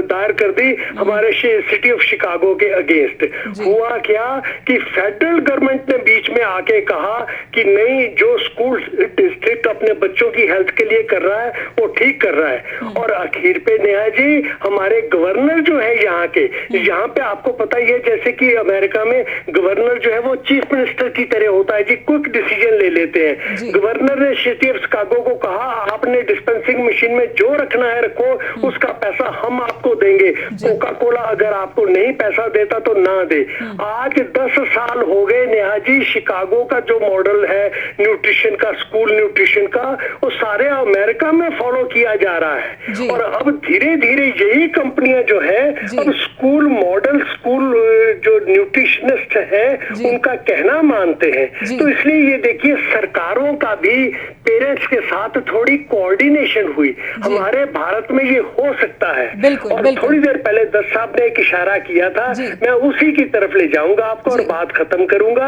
दायर कर दी हमारे सिटी ऑफ शिकागो के अगेंस्ट। हुआ क्या कि फेडरल गवर्नमेंट ने बीच में आके कहा कि नहीं, जो स्कूल डिस्ट्रिक्ट अपने बच्चों की हेल्थ के लिए कर रहा है वो ठीक कर रहा है। और आखिर पे नेहा जी हमारे गवर्नर जो है यहाँ के, यहाँ पे आपको पता ही है जैसे कि अमेरिका में गवर्नर जो है वो चीफ मिनिस्टर की तरह होता है जी, क्विक डिसीजन ले लेते हैं। गवर्नर ने सिटी ऑफ शिकागो को कहा आपने डिस्पेंसिंग मशीन में जो रखना है रखो, उसका पैसा हम आपको देंगे। कोका कोला अगर आपको नहीं पैसा देता तो ना दे। आज 10 साल हो गए नेहा जी, शिकागो का जो मॉडल है न्यूट्रिशन का, स्कूल न्यूट्रिशन का, वो सारे अमेरिका में फॉलो किया जा रहा है। और अब धीरे धीरे यही कंपनियां जो है अब स्कूल मॉडल, स्कूल जो न्यूट्रिशनिस्ट है उनका कहना मानते हैं। तो इसलिए ये देखिए सरकारों का भी पेरेंट्स के साथ थोड़ी कोऑर्डिनेशन हुई। हमारे भारत में ये हो सकता है। और थोड़ी देर पहले दत्त साहब ने एक इशारा किया था, मैं उसी की तरफ ले जाऊंगा आपको और बात खत्म करूंगा।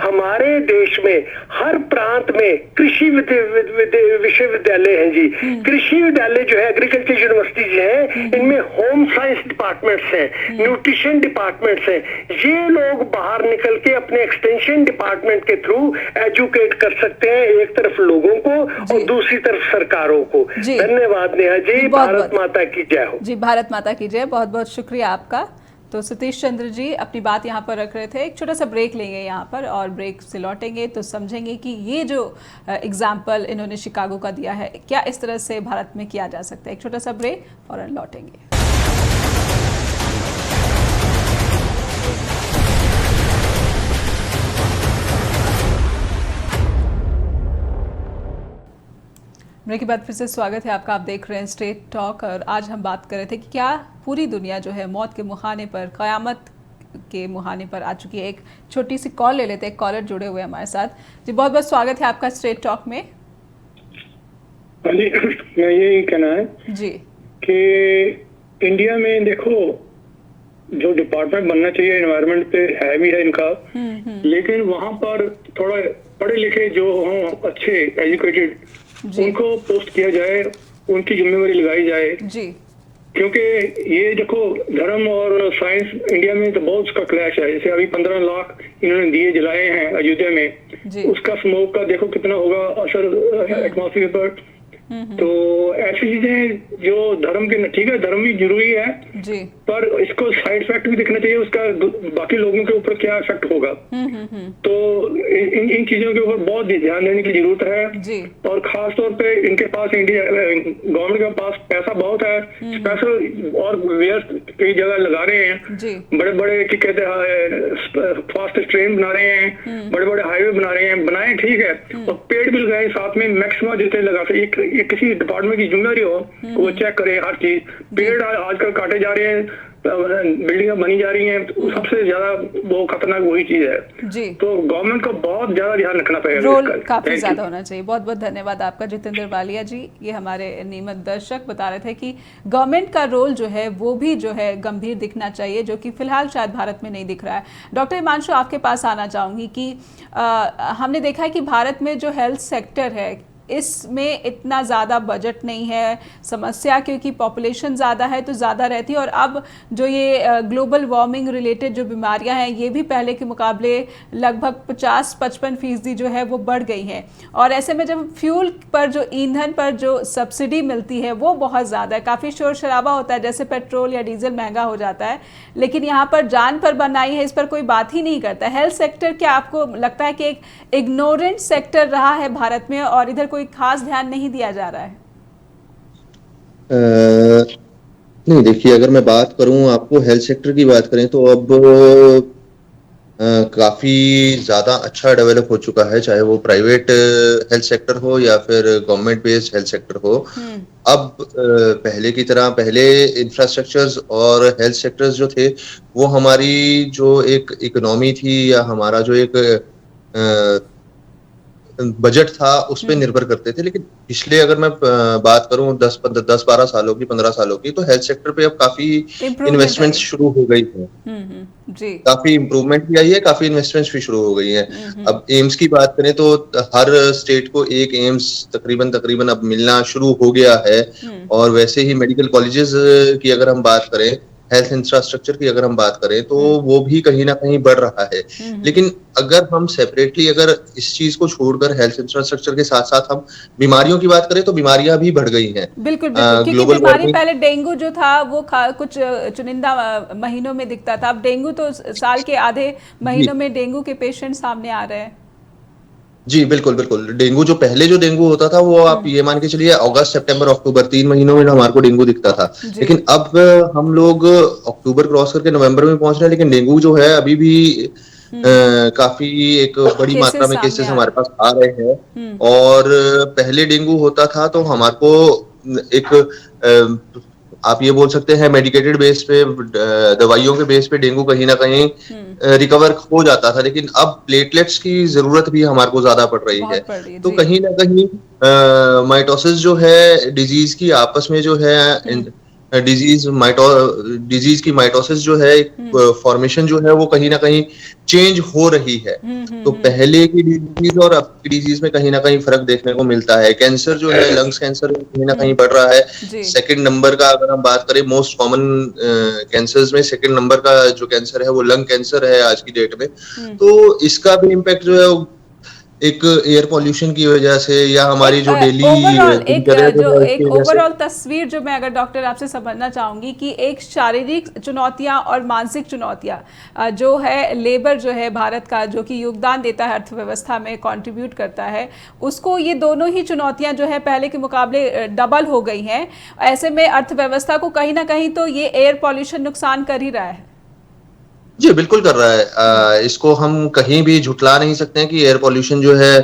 हमारे देश में हर प्रांत में कृषि विश्वविद्यालय हैं जी। कृषि विद्यालय जो है, एग्रीकल्चर यूनिवर्सिटीज है, इनमें होम साइंस डिपार्टमेंट्स हैं, न्यूट्रिशन डिपार्टमेंट्स हैं। ये लोग बाहर निकल के अपने एक्सटेंशन डिपार्टमेंट के थ्रू एजुकेट कर सकते हैं, एक तरफ लोगों को और दूसरी तरफ सरकारों को। धन्यवाद नेहा जी। भारत माता की जय हो। जी, भारत माता की जय। बहुत बहुत शुक्रिया आपका। तो सतीश चंद्र जी अपनी बात यहाँ पर रख रहे थे। एक छोटा सा ब्रेक लेंगे यहाँ पर और ब्रेक से लौटेंगे तो समझेंगे कि ये जो एग्जाम्पल इन्होंने शिकागो का दिया है क्या इस तरह से भारत में किया जा सकता है। एक छोटा सा ब्रेक और लौटेंगे। ब्रेक के बाद फिर से स्वागत है आपका। आप देख रहे हैं स्ट्रेट टॉक और आज हम बात कर रहे थे कि क्या पूरी दुनिया जो है मौत के मुहाने पर, क़यामत के मुहाने पर आ चुकी है। एक छोटी सी कॉल ले लेते हैं। एक कॉलर जुड़े हुए हमारे साथ जी। बहुत बहुत स्वागत है आपका स्ट्रेट टॉक में। हाँ जी, मैं यही कहना है जी कि इंडिया में देखो जो डिपार्टमेंट बनना चाहिए एनवायरनमेंट पे है भी है इनका, लेकिन वहाँ पर थोड़ा पढ़े लिखे जो हों, अच्छे एजुकेटेड, उनको पोस्ट किया जाए, उनकी जिम्मेवारी लगाई जाए जी। क्योंकि ये देखो धर्म और साइंस इंडिया में तो बहुत उसका क्लैश है। जैसे अभी 15 लाख इन्होंने दिए जलाए हैं अयोध्या में, उसका स्मोक का देखो कितना होगा असर एटमॉस्फेयर पर। तो ऐसी चीजें जो धर्म के, ठीक है धर्म भी जरूरी है जी, पर इसको साइड इफेक्ट भी दिखना चाहिए उसका, बाकी लोगों के ऊपर क्या इफेक्ट होगा। तो इन चीजों के ऊपर बहुत ध्यान देने की जरूरत है जी। और खास तौर पे इनके पास इंडिया गवर्नमेंट के पास पैसा बहुत है, स्पेशल और कई जगह लगा रहे हैं जी। बड़े बड़े क्या कहते हैं फास्ट ट्रेन बना रहे हैं, बड़े बड़े हाईवे बना रहे हैं, बनाए ठीक है, और पेड़ भी लगाए साथ में, मैक्सिमम जितने लगा सके। ये किसी डिपार्टमेंट की जिम्मेदारी हो वो चेक करे हर चीज। पेड़ आजकल काटे जा रहे हैं, बिल्डिंगें बनी जा रही हैं, तो सबसे ज्यादा वो खतरनाक वही चीज है जी। तो गवर्नमेंट को बहुत ज्यादा ध्यान रखना पड़ेगा, रोल काफी ज्यादा होना चाहिए। बहुत बहुत धन्यवाद आपका जितेंद्र वालिया जी। ये हमारे नियमित दर्शक बता रहे थे कि गवर्नमेंट का रोल जो है वो भी जो है गंभीर दिखना चाहिए, जो कि फिलहाल शायद भारत में नहीं दिख रहा है। डॉक्टर हिमांशु आपके पास आना चाहूंगी कि हमने देखा है कि भारत में जो हेल्थ सेक्टर है इसमें इतना ज़्यादा बजट नहीं है। समस्या क्योंकि पॉपुलेशन ज़्यादा है तो ज़्यादा रहती है, और अब जो ये ग्लोबल वार्मिंग रिलेटेड जो बीमारियां हैं ये भी पहले के मुकाबले लगभग 50-55% जो है वो बढ़ गई हैं। और ऐसे में जब फ्यूल पर, जो ईंधन पर जो सब्सिडी मिलती है वो बहुत ज़्यादा है, काफ़ी शोर शराबा होता है, जैसे पेट्रोल या डीजल महंगा हो जाता है, लेकिन यहाँ पर जान पर बनाई है, इस पर कोई बात ही नहीं करता। हेल्थ सेक्टर क्या आपको लगता है कि एक इग्नोरेंट सेक्टर रहा है भारत में और इधर कोई खास ध्यान नहीं दिया जा रहा है? नहीं, देखिए अगर मैं बात करूं, आपको हेल्थ सेक्टर की बात करें तो अब काफी ज्यादा अच्छा डेवलप हो चुका है, चाहे वो प्राइवेट हेल्थ सेक्टर हो या फिर गवर्नमेंट बेस्ड हेल्थ सेक्टर हो। अब पहले की तरह, पहले इंफ्रास्ट्रक्चर्स और हेल्थ सेक्टर्स जो थे वो हमारी जो एक इकोनॉमी थी या हमारा जो एक बजट था उस पर निर्भर करते थे। लेकिन पिछले अगर मैं बात करूं 10-12 सालों की, 15 सालों की, तो हेल्थ सेक्टर पे अब काफी इन्वेस्टमेंट्स शुरू हो गई है जी। काफी इम्प्रूवमेंट भी आई है, काफी इन्वेस्टमेंट्स भी शुरू हो गई है। अब एम्स की बात करें तो हर स्टेट को एक एम्स तकरीबन अब मिलना शुरू हो गया है। और वैसे ही मेडिकल कॉलेजेस की अगर हम बात करें, हेल्थ इंफ्रास्ट्रक्चर की अगर हम बात करें तो वो भी कहीं ना कहीं बढ़ रहा है। लेकिन अगर हम सेपरेटली अगर इस चीज को छोड़कर हेल्थ इंफ्रास्ट्रक्चर के साथ साथ हम बीमारियों की बात करें तो बीमारियां भी बढ़ गई हैं। बिल्कुल बिल्कुल, क्योंकि बीमारी पहले डेंगू जो था वो कुछ चुनिंदा महीनों में दिखता था, अब डेंगू तो साल के आधे महीनों में डेंगू के पेशेंट सामने आ रहे हैं। जी बिल्कुल बिल्कुल। पहले जो डेंगू होता था वो आप ये मान के चलिए अगस्त, सितंबर, अक्टूबर 3 महीनों में हमारे को डेंगू दिखता था। लेकिन अब हम लोग अक्टूबर क्रॉस करके नवंबर में पहुंच रहे हैं, लेकिन डेंगू जो है अभी भी काफी एक बड़ी मात्रा में केसेस हमारे पास आ रहे हैं। और पहले डेंगू होता था तो हमारे को एक आप ये बोल सकते हैं मेडिकेटेड बेस पे, दवाइयों के बेस पे डेंगू कहीं ना कहीं रिकवर हो जाता था। लेकिन अब प्लेटलेट्स की जरूरत भी हमारे को ज्यादा पड़ रही है। तो कहीं ना कहीं माइटोसिस जो है डिजीज की, आपस में जो है डिजीज की माइटोसिस जो है, फॉर्मेशन जो है वो कहीं ना कहीं चेंज हो रही है। तो पहले की डिजीज और अब की डिजीज में कहीं ना कहीं फर्क देखने को मिलता है। कैंसर जो है, लंग्स कैंसर कहीं ना कहीं बढ़ रहा है। सेकंड नंबर का अगर हम बात करें, मोस्ट कॉमन कैंसर्स में सेकंड नंबर का जो कैंसर है वो लंग कैंसर है आज की डेट में। तो इसका भी इम्पैक्ट जो है एक एयर पॉल्यूशन की वजह से या हमारी जो डेली ओवरऑल दिनचर्या जो है एक उसकी वजह से। ओवरऑल तस्वीर जो मैं अगर डॉक्टर आपसे समझना चाहूंगी कि एक शारीरिक चुनौतियां और मानसिक चुनौतियां जो है लेबर जो है भारत का जो कि योगदान देता है अर्थव्यवस्था में कंट्रीब्यूट करता है, उसको ये दोनों ही चुनौतियां जो है पहले के मुकाबले डबल हो गई हैं। ऐसे में अर्थव्यवस्था को कहीं ना कहीं तो ये एयर पॉल्यूशन नुकसान कर ही रहा है। जी बिल्कुल कर रहा है। इसको हम कहीं भी झुटला नहीं सकते हैं कि एयर पॉल्यूशन जो है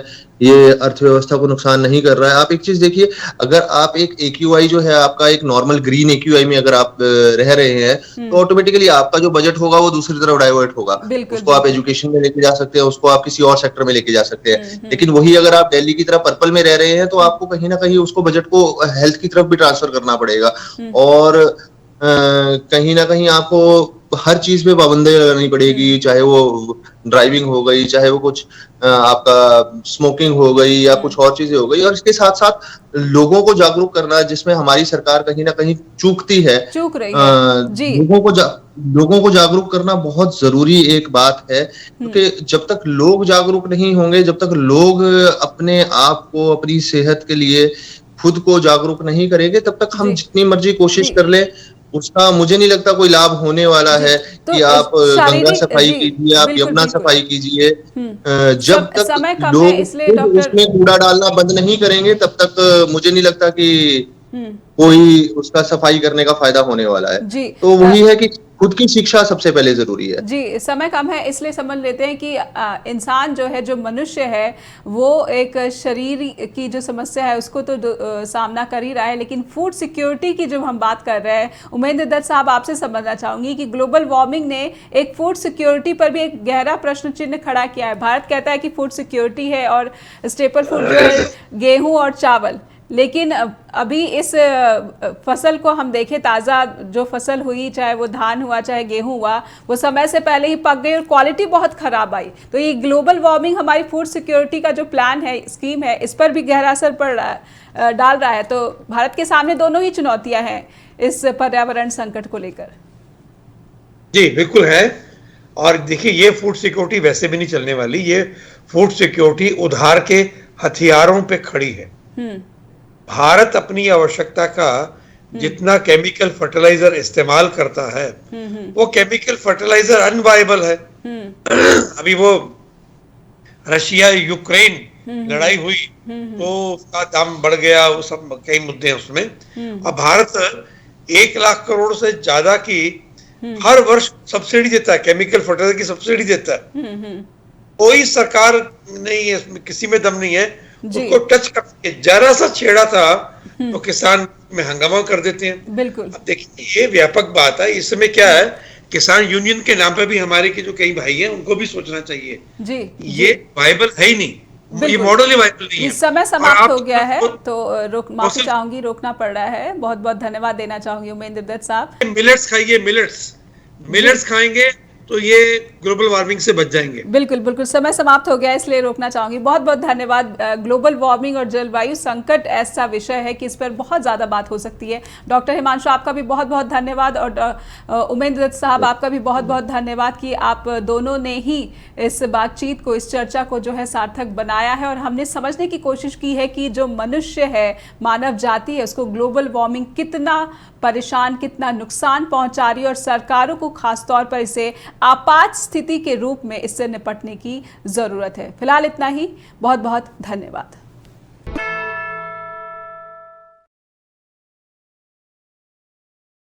ये अर्थव्यवस्था को नुकसान नहीं कर रहा है। आप एक चीज देखिए, अगर आप एक AQI जो है आपका एक नॉर्मल ग्रीन AQI में अगर आप रह रहे हैं तो ऑटोमेटिकली आपका जो बजट होगा वो दूसरी तरफ डाइवर्ट होगा। उसको आप एजुकेशन में लेके जा सकते हैं, उसको आप किसी और सेक्टर में लेके जा सकते हैं। लेकिन वही अगर आप दिल्ली की तरफ पर्पल में रह रहे हैं तो आपको कहीं ना कहीं उसको बजट को हेल्थ की तरफ भी ट्रांसफर करना पड़ेगा और कहीं ना कहीं आपको हर चीज पे पाबंदी लगानी पड़ेगी, चाहे वो ड्राइविंग हो गई, चाहे वो कुछ आपका स्मोकिंग हो गई या कुछ और चीजें हो गई। और इसके साथ साथ लोगों को जागरूक करना, जिसमें हमारी सरकार कहीं ना कहीं चूक रही है। जी। लोगों को जागरूक करना बहुत जरूरी एक बात है, क्योंकि जब तक लोग जागरूक नहीं होंगे, जब तक लोग अपने आप को अपनी सेहत के लिए खुद को जागरूक नहीं करेंगे, तब तक हम जितनी मर्जी कोशिश कर ले उसका मुझे नहीं लगता कोई लाभ होने वाला है। तो कि आप गंगा सफाई कीजिए, आप यमुना सफाई कीजिए, जब तक लोग उसमें कूड़ा डालना बंद नहीं करेंगे तब तक मुझे नहीं लगता कि कोई उसका सफाई करने का फायदा होने वाला है। जी, तो वही है कि खुद की शिक्षा सबसे पहले जरूरी है। जी, समय कम है इसलिए समझ लेते हैं कि इंसान जो है, जो मनुष्य है, वो एक शरीर की जो समस्या है उसको तो सामना कर ही रहा है, लेकिन फूड सिक्योरिटी की जो हम बात कर रहे हैं, उमेंद्र दत्त साहब आपसे समझना चाहूंगी कि ग्लोबल वार्मिंग ने एक फूड सिक्योरिटी पर भी एक गहरा प्रश्न चिन्ह खड़ा किया है। भारत कहता है कि फूड सिक्योरिटी है और स्टेपल फूड जो है गेहूँ और चावल, लेकिन अभी इस फसल को हम देखें, ताज़ा जो फसल हुई, चाहे वो धान हुआ चाहे गेहूं हुआ, वो समय से पहले ही पक गई और क्वालिटी बहुत ख़राब आई। तो ये ग्लोबल वार्मिंग हमारी फूड सिक्योरिटी का जो प्लान है, स्कीम है, इस पर भी गहरा असर पड़ रहा है, डाल रहा है। तो भारत के सामने दोनों ही चुनौतियाँ हैं इस पर्यावरण संकट को लेकर। जी बिल्कुल है। और देखिए, ये फूड सिक्योरिटी वैसे भी नहीं चलने वाली। ये फूड सिक्योरिटी उधार के हथियारों पे खड़ी है। भारत अपनी आवश्यकता का जितना केमिकल फर्टिलाइजर इस्तेमाल करता है, वो केमिकल फर्टिलाइजर अनवायबल है। अभी वो रशिया यूक्रेन लड़ाई हुई तो उसका दाम बढ़ गया, वो सब कई मुद्दे हैं उसमें। अब भारत 1 लाख करोड़ से ज्यादा की हर वर्ष सब्सिडी देता है, केमिकल फर्टिलाइजर की सब्सिडी देता है। कोई सरकार नहीं है इसमें, किसी में दम नहीं है उसको टच करके जरा सा छेड़ा था तो किसान में हंगामा कर देते हैं। बिल्कुल। अब देखिए, ये व्यापक बात है। इस समय क्या है, किसान यूनियन के नाम पे भी हमारे के जो कई भाई हैं उनको भी सोचना चाहिए। जी, ये वायबल है ही नहीं, ये मॉडल ही वायबल नहीं है। इस समय समाप्त हो गया है तो माफी चाहूंगी, रोकना पड़ रहा है। बहुत बहुत धन्यवाद देना चाहूंगी उमेंद्र दत्त साहब। मिलेट्स खाइए, मिलेट्स खाएंगे तो ये ग्लोबल वार्मिंग से बच जाएंगे। बिल्कुल बिल्कुल, समय समाप्त हो गया इसलिए रोकना चाहूंगी। बहुत बहुत धन्यवाद। ग्लोबल वार्मिंग और जलवायु संकट ऐसा विषय है कि इस पर बहुत ज़्यादा बात हो सकती है। डॉक्टर हिमांशु, आपका भी बहुत बहुत धन्यवाद और उमेंद्र दत्त साहब, आपका भी बहुत बहुत धन्यवाद कि आप दोनों ने ही इस बातचीत को, इस चर्चा को जो है सार्थक बनाया है और हमने समझने की कोशिश की है कि जो मनुष्य है, मानव जाति है, उसको ग्लोबल वार्मिंग कितना परेशान, कितना नुकसान पहुंचा रही है और सरकारों को खासतौर पर इसे आपात स्थिति के रूप में इससे निपटने की जरूरत है। फिलहाल इतना ही। बहुत बहुत धन्यवाद।